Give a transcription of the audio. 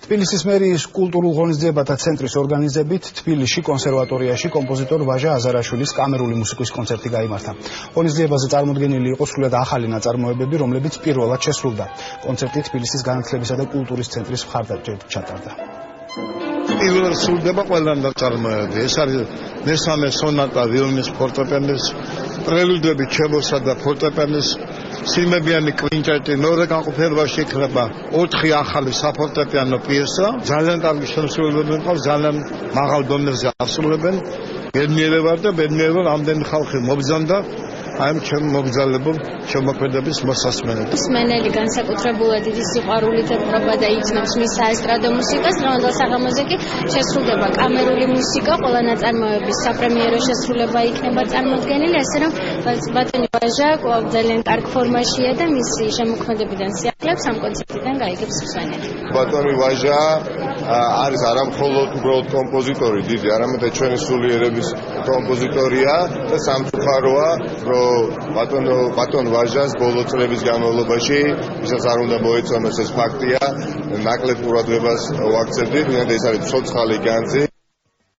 თბილისის მერიის კულტურულ ღონისძიებათა ცენტრის ორგანიზებით თბილისში კონსერვატორიაში კომპოზიტორ ვაჟა აზარაშვილის კამერული მუსიკის კონცერტი გაიმართა. ღონისძიებაზე წარმოდგენილი იყო სრულიად ახალი ნაწარმოებები, რომლებიც პირველად შესრულდა. კონცერტი თბილისის განათლებისა და კულტურის ცენტრის მხარდაჭერით ჩატარდა. პირველად სრულდება ყველა ნაწარმოები. ეს არის მესამე სონატა ვიოლინის ფორტეპიანოს, პრელუდები ჩელოსა და ფორტეპიანოს, სიმებიანი კვინტეტი, მეორე განყოფილებაში იქნება 4 ახალი საფორტეპიანო პიესა. ძალიან კარგი შემსრულებლები მყავს, ძალიან მაღალ დონეზე ასრულებენ. ბედნიერება და ბედნიერება რამდენი ხალხი მობრძანდა ამ ჩემ მოგზაურობ შემოქმედების მოსასმენად. მსმენელი განსაკუთრებულად დიდი სიყვარულით ეპყრობა და იცნობს მის საესტრადო მუსიკას. დღევანდელ საღამოზე კი შესრულდება კამერული მუსიკა, ყველა ნაწარმოების საპრემიერო შესრულება იქნება წარმოდგენილი, ასე რომ ბატონი ვაჟა კვლავ ძალიან კარგ ფორმაშია და მისი შემოქმედებიდან სიახლეებს ამ კონცერტიდან გაიგებს მსმენელი. ბატონი ვაჟა არის არა მხოლოდ უბრალოდ კომპოზიტორი დიდი, არამედ ჩვენი სულიერების კომპოზიტორია და სამწუხაროა, რომ ბატონ ვაჟას ბოლო წლების განმავლობაში, ვისაც არ უნდა მოეწონოს ეს ფაქტია, ნაკლებ ყურადღებას ვაქცევდით, ვინაიდან ეს არის ცოცხალი განძი.